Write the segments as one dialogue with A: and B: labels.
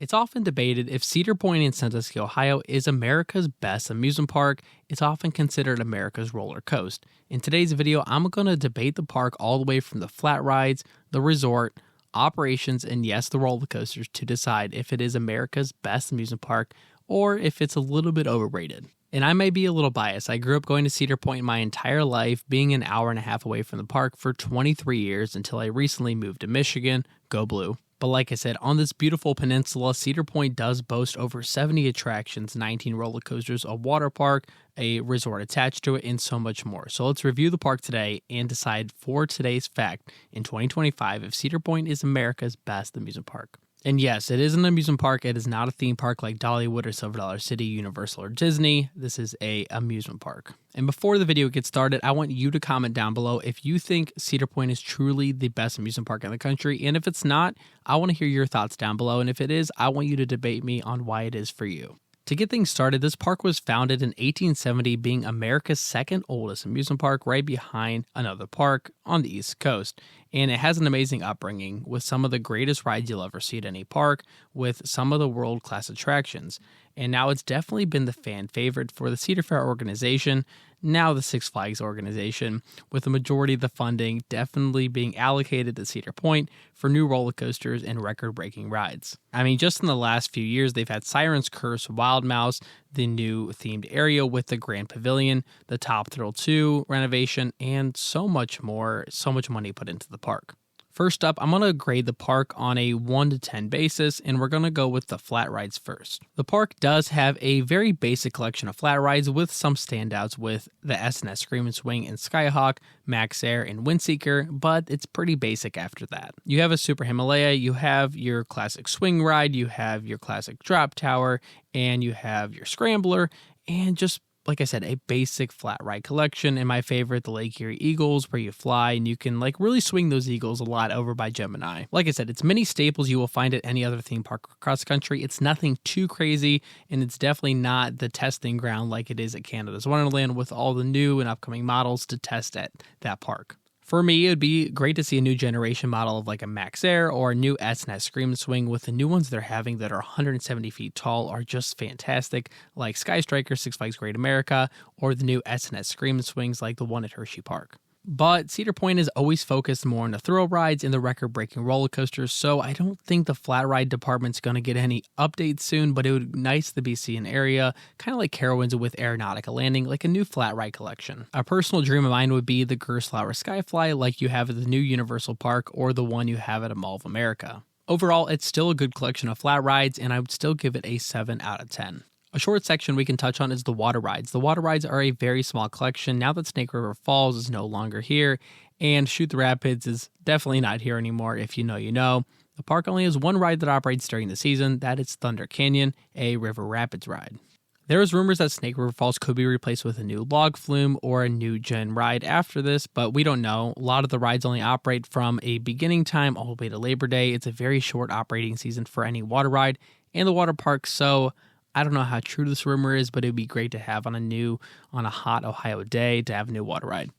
A: It's often debated if Cedar Point in Sandusky, Ohio is America's best amusement park. It's often considered America's roller coaster. In today's video, I'm going to debate the park all the way from the flat rides, the resort, operations, and yes, the roller coasters to decide if it is America's best amusement park or if it's a little bit overrated. And I may be a little biased. I grew up going to Cedar Point my entire life, being an hour and a half away from the park for 23 years until I recently moved to Michigan. Go Blue. But like I said, on this beautiful peninsula, Cedar Point does boast over 70 attractions, 19 roller coasters, a water park, a resort attached to it, and so much more. So let's review the park today and decide for today's fact in 2025 if Cedar Point is America's best amusement park. And yes, it is an amusement park. It is not a theme park like Dollywood or Silver Dollar City, Universal, or Disney. This is an amusement park. And before the video gets started, I want you to comment down below if you think Cedar Point is truly the best amusement park in the country. And if it's not, I want to hear your thoughts down below. And if it is, I want you to debate me on why it is for you. To get things started, this park was founded in 1870, being America's second oldest amusement park, right behind another park on the East Coast. And it has an amazing upbringing with some of the greatest rides you'll ever see at any park, with some of the world-class attractions. And now it's definitely been the fan favorite for the Cedar Fair organization, now the Six Flags organization, with the majority of the funding definitely being allocated to Cedar Point for new roller coasters and record-breaking rides. I mean, just in the last few years, they've had Sirens Curse, Wild Mouse, the new themed area with the Grand Pavilion, the Top Thrill 2 renovation, and so much more, so much money put into the park. First up, I'm going to grade the park on a 1 to 10 basis, and we're going to go with the flat rides first. The park does have a very basic collection of flat rides with some standouts with the S&S Scream and Swing and Skyhawk, Max Air, and Windseeker, but it's pretty basic after that. You have a Super Himalaya, you have your classic swing ride, you have your classic drop tower, and you have your scrambler, and just like I said, a basic flat ride collection, and my favorite, the Lake Erie Eagles, where you fly and you can really swing those eagles a lot over by Gemini. Like I said, it's many staples you will find at any other theme park across the country. It's nothing too crazy, and it's definitely not the testing ground like it is at Canada's Wonderland with all the new and upcoming models to test at that park. For me, it would be great to see a new generation model of like a Max Air or a new S&S Scream and Swing, with the new ones they're having that are 170 feet tall are just fantastic, like Sky Striker, Six Flags Great America, or the new S&S Scream and Swings like the one at Hershey Park. But Cedar Point is always focused more on the thrill rides and the record-breaking roller coasters, so I don't think the flat ride department's going to get any updates soon, but it would be nice to be seeing an area, kind of like Carowinds with Aeronautica Landing, like a new flat ride collection. A personal dream of mine would be the Gerstlauer Skyfly like you have at the new Universal Park or the one you have at a Mall of America. Overall, it's still a good collection of flat rides, and I would still give it a 7 out of 10. A short section we can touch on is the water rides. The water rides are a very small collection now that Snake River Falls is no longer here, and Shoot the Rapids is definitely not here anymore. If you know, you know. The park only has one ride that operates during the season. That is Thunder Canyon, a river rapids ride. There is rumors that Snake River Falls could be replaced with a new log flume or a new gen ride after this, but we don't know. A lot of the rides only operate from a beginning time all the way to Labor Day. It's a very short operating season for any water ride and the water park, so I don't know how true this rumor is, but it would be great to have on a hot Ohio day to have a new water ride.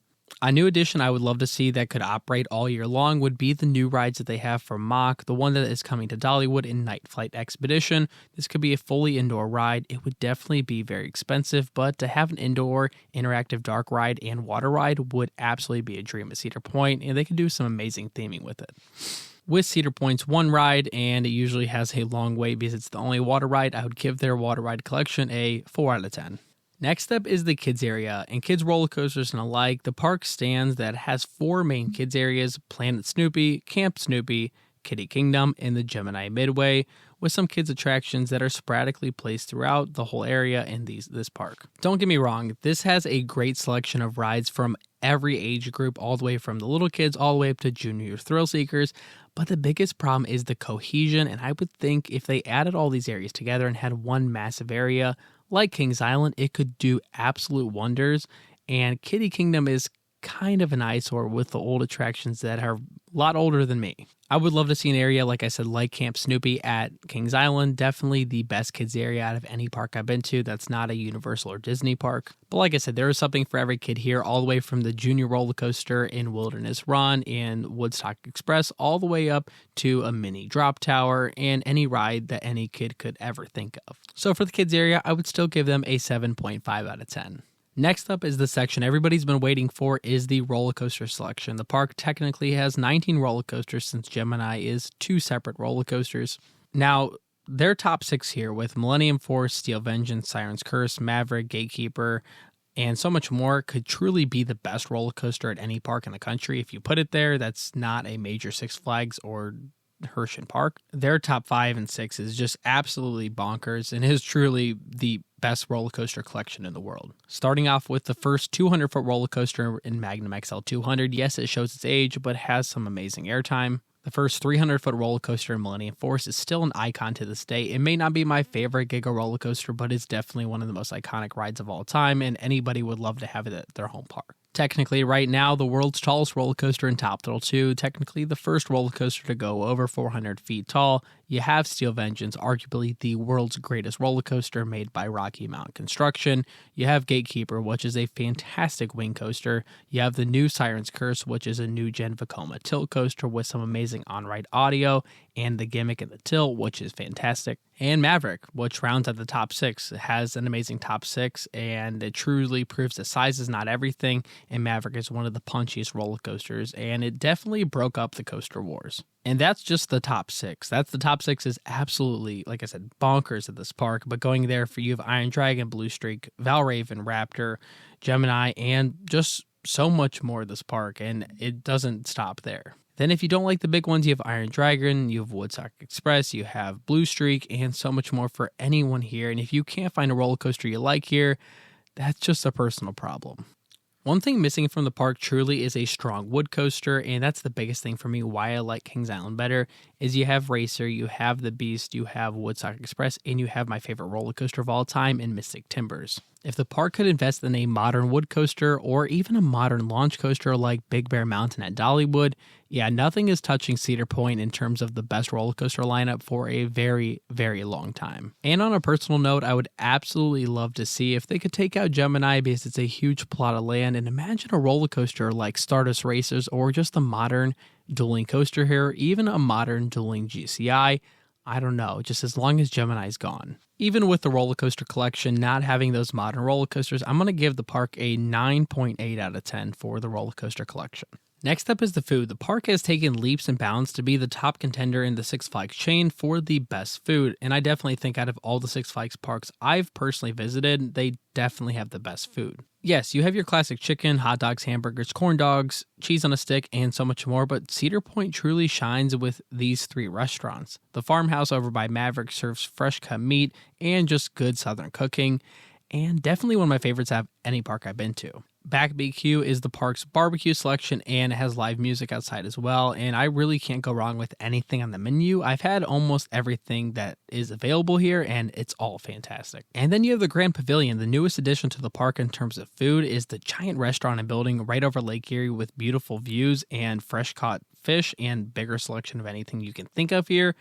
A: A new addition I would love to see that could operate all year long would be the new rides that they have for Mock, the one that is coming to Dollywood in Night Flight Expedition. This could be a fully indoor ride. It would definitely be very expensive, but to have an indoor interactive dark ride and water ride would absolutely be a dream at Cedar Point, and they could do some amazing theming with it. With Cedar Point's one ride, and it usually has a long wait because it's the only water ride, I would give their water ride collection a 4 out of 10. Next up is the kids area, and kids roller coasters and alike. The park stands that has 4 main kids areas: Planet Snoopy, Camp Snoopy, Kitty Kingdom, and the Gemini Midway, with some kids attractions that are sporadically placed throughout the whole area in this park. Don't get me wrong, this has a great selection of rides from every age group, all the way from the little kids all the way up to junior thrill seekers, but the biggest problem is the cohesion, and I would think if they added all these areas together and had one massive area like Kings Island, it could do absolute wonders. And Kitty Kingdom is kind of an eyesore with the old attractions that are a lot older than me. I would love to see an area, like I said, like Camp Snoopy at Kings Island. Definitely the best kids area out of any park I've been to that's not a Universal or Disney park. But like I said, there is something for every kid here, all the way from the junior roller coaster in Wilderness Run and Woodstock Express, all the way up to a mini drop tower and any ride that any kid could ever think of. So for the kids area, I would still give them a 7.5 out of 10. Next up is the section everybody's been waiting for, is the roller coaster selection. The park technically has 19 roller coasters since Gemini is 2 separate roller coasters. Now, their top 6 here with Millennium Force, Steel Vengeance, Sirens Curse, Maverick, Gatekeeper, and so much more could truly be the best roller coaster at any park in the country. If you put it there, that's not a major Six Flags or Hershey Park. Their top 5 and 6 is just absolutely bonkers and is truly the best roller coaster collection in the world. Starting off with the first 200-foot roller coaster in Magnum XL 200. Yes, it shows its age, but has some amazing airtime. The first 300-foot roller coaster in Millennium Force is still an icon to this day. It may not be my favorite Giga roller coaster, but it's definitely one of the most iconic rides of all time, and anybody would love to have it at their home park. Technically, right now, the world's tallest roller coaster in Top Thrill 2, technically the first roller coaster to go over 400 feet tall. You have Steel Vengeance, arguably the world's greatest roller coaster made by Rocky Mountain Construction. You have Gatekeeper, which is a fantastic wing coaster. You have the new Sirens Curse, which is a new gen Vekoma tilt coaster with some amazing on-ride audio, and the gimmick and the tilt, which is fantastic. And Maverick, which rounds at the top 6. It has an amazing top 6, and it truly proves that size is not everything, and Maverick is one of the punchiest roller coasters, and it definitely broke up the coaster wars. And that's just the top 6. The top 6 is absolutely, like I said, bonkers at this park. But going there for you have Iron Dragon, Blue Streak, Valraven, Raptor, Gemini, and just so much more at this park. And it doesn't stop there. Then if you don't like the big ones, you have Iron Dragon, you have Woodstock Express, you have Blue Streak, and so much more for anyone here. And if you can't find a roller coaster you like here, that's just a personal problem. One thing missing from the park truly is a strong wood coaster, and that's the biggest thing for me why I like Kings Island better, is you have Racer, you have the Beast, you have Woodstock Express, and you have my favorite roller coaster of all time in Mystic Timbers. If the park could invest in a modern wood coaster or even a modern launch coaster like Big Bear Mountain at Dollywood, yeah, nothing is touching Cedar Point in terms of the best roller coaster lineup for a very, very long time. And on a personal note, I would absolutely love to see if they could take out Gemini because it's a huge plot of land, and imagine a roller coaster like Stardust Racers or just a modern dueling coaster here, even a modern dueling GCI. I don't know, just as long as Gemini's gone. Even with the roller coaster collection not having those modern roller coasters, I'm going to give the park a 9.8 out of 10 for the roller coaster collection. Next up is the food. The park has taken leaps and bounds to be the top contender in the Six Flags chain for the best food, and I definitely think out of all the Six Flags parks I've personally visited, they definitely have the best food. Yes, you have your classic chicken, hot dogs, hamburgers, corn dogs, cheese on a stick, and so much more, but Cedar Point truly shines with these 3 restaurants. The Farmhouse over by Maverick serves fresh cut meat and just good southern cooking, and definitely one of my favorites out of any park I've been to. Back BQ is the park's barbecue selection, and it has live music outside as well, and I really can't go wrong with anything on the menu. I've had almost everything that is available here, and it's all fantastic. And then you have the Grand Pavilion. The newest addition to the park in terms of food is the giant restaurant and building right over Lake Erie with beautiful views and fresh caught fish and bigger selection of anything you can think of here.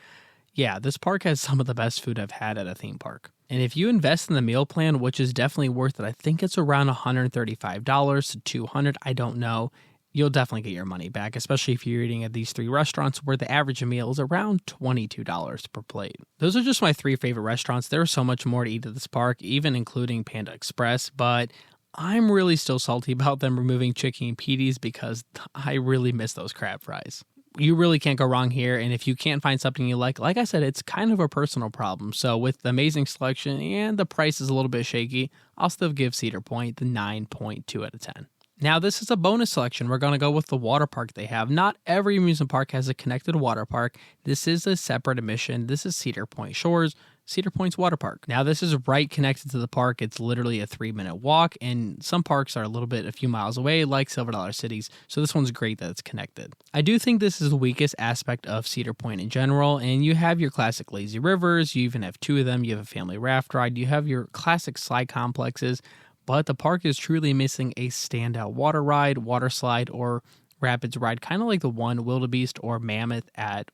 A: Yeah, this park has some of the best food I've had at a theme park. And if you invest in the meal plan, which is definitely worth it, I think it's around $135 to $200, I don't know, you'll definitely get your money back, especially if you're eating at these 3 restaurants where the average meal is around $22 per plate. Those are just my 3 favorite restaurants. There's so much more to eat at this park, even including Panda Express, but I'm really still salty about them removing Chicky and Petey's because I really miss those crab fries. You really can't go wrong here, and if you can't find something you like I said, it's kind of a personal problem. So with the amazing selection and the price is a little bit shaky, I'll still give Cedar Point the 9.2 out of 10. Now this is a bonus selection. We're going to go with the water park they have. Not every amusement park has a connected water park. This is a separate admission. This is Cedar Point Shores, Cedar Point's water park. Now this is right connected to the park. It's literally a 3-minute walk, and some parks are a few miles away like Silver Dollar Cities, so this one's great that it's connected. I do think this is the weakest aspect of Cedar Point in general, and you have your classic lazy rivers, you even have 2 of them, you have a family raft ride, you have your classic slide complexes, but the park is truly missing a standout water ride, water slide, or rapids ride, kind of like the one Wildebeest or Mammoth at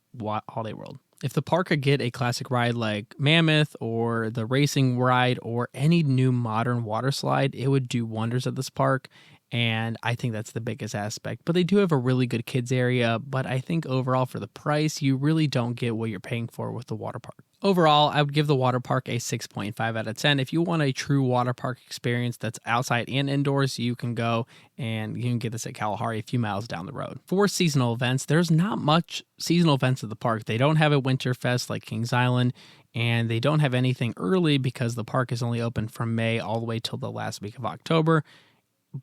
A: Holiday World. If the park could get a classic ride like Mammoth or the racing ride or any new modern water slide, it would do wonders at this park. And I think that's the biggest aspect. But they do have a really good kids area. But I think overall for the price, you really don't get what you're paying for with the water park. Overall, I would give the water park a 6.5 out of 10. If you want a true water park experience that's outside and indoors, you can go and you can get this at Kalahari a few miles down the road. For seasonal events, there's not much seasonal events at the park. They don't have a winter fest like Kings Island, and they don't have anything early because the park is only open from May all the way till the last week of October.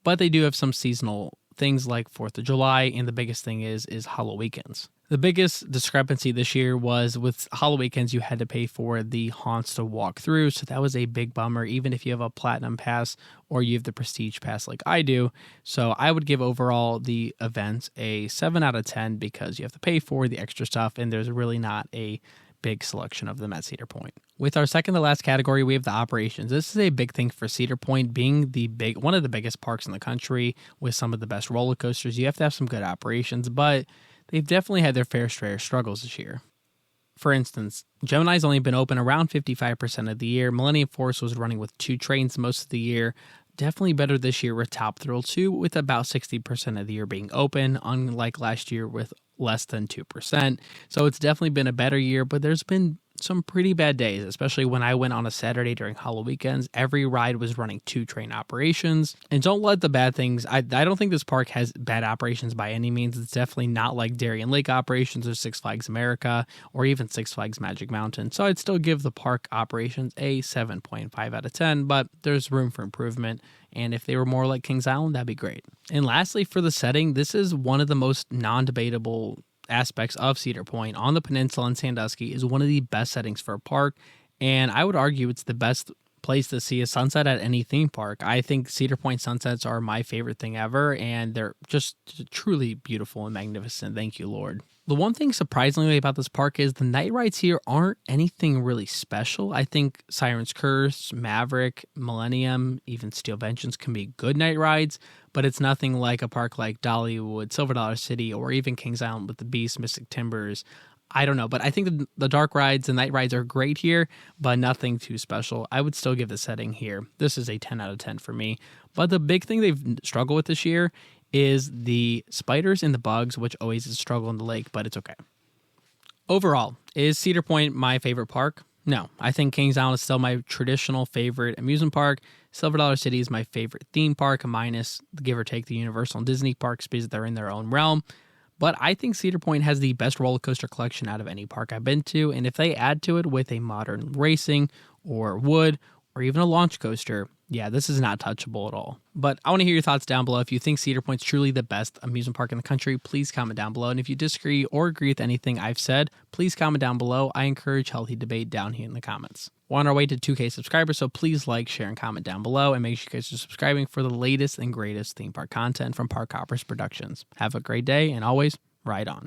A: But they do have some seasonal things like 4th of July, and the biggest thing is Halloween weekends. The biggest discrepancy this year was with Halloween weekends, you had to pay for the haunts to walk through, so that was a big bummer, even if you have a Platinum Pass or you have the Prestige Pass like I do. So I would give overall the events a 7 out of 10 because you have to pay for the extra stuff, and there's really not a big selection of them at Cedar Point. With our second to last category, we have the operations. This is a big thing for Cedar Point, being one of the biggest parks in the country with some of the best roller coasters. You have to have some good operations, but they've definitely had their fair share of struggles this year. For instance, Gemini's only been open around 55% of the year. Millennium Force was running with 2 trains most of the year. Definitely better this year with Top Thrill 2, with about 60% of the year being open, unlike last year with less than 2%. So it's definitely been a better year, but there's been some pretty bad days, especially when I went on a Saturday during Halloween weekends. Every ride was running 2 train operations. And don't let the bad things, I don't think this park has bad operations by any means. It's definitely not like Darien Lake operations or Six Flags America or even Six Flags Magic Mountain. So I'd still give the park operations a 7.5 out of 10, but there's room for improvement. And if they were more like Kings Island, that'd be great. And lastly, for the setting, this is one of the most non-debatable aspects of Cedar Point. On the peninsula in Sandusky is one of the best settings for a park, and I would argue it's the best place to see a sunset at any theme park. I think Cedar Point sunsets are my favorite thing ever, and they're just truly beautiful and magnificent. Thank you, Lord. The one thing surprisingly about this park is the night rides here aren't anything really special. I think Sirens Curse, Maverick, Millennium, even Steel Vengeance can be good night rides, but it's nothing like a park like Dollywood, Silver Dollar City, or even Kings Island with the Beast, Mystic Timbers. I don't know, but I think the dark rides and night rides are great here, but nothing too special. I would still give the setting here. This is a 10 out of 10 for me. But the big thing they've struggled with this year is the spiders and the bugs, which always is a struggle in the lake, but it's okay. Overall, is Cedar Point my favorite park? No, I think Kings Island is still my traditional favorite amusement park. Silver Dollar City is my favorite theme park, minus give or take the Universal and Disney parks because they're in their own realm. But I think Cedar Point has the best roller coaster collection out of any park I've been to, and if they add to it with a modern racing or wood or even a launch coaster, yeah, this is not touchable at all. But I want to hear your thoughts down below. If you think Cedar Point's truly the best amusement park in the country, please comment down below. And if you disagree or agree with anything I've said, please comment down below. I encourage healthy debate down here in the comments. We're on our way to 2K subscribers, so please like, share, and comment down below. And make sure you guys are subscribing for the latest and greatest theme park content from Park Hoppers Productions. Have a great day, and always ride on.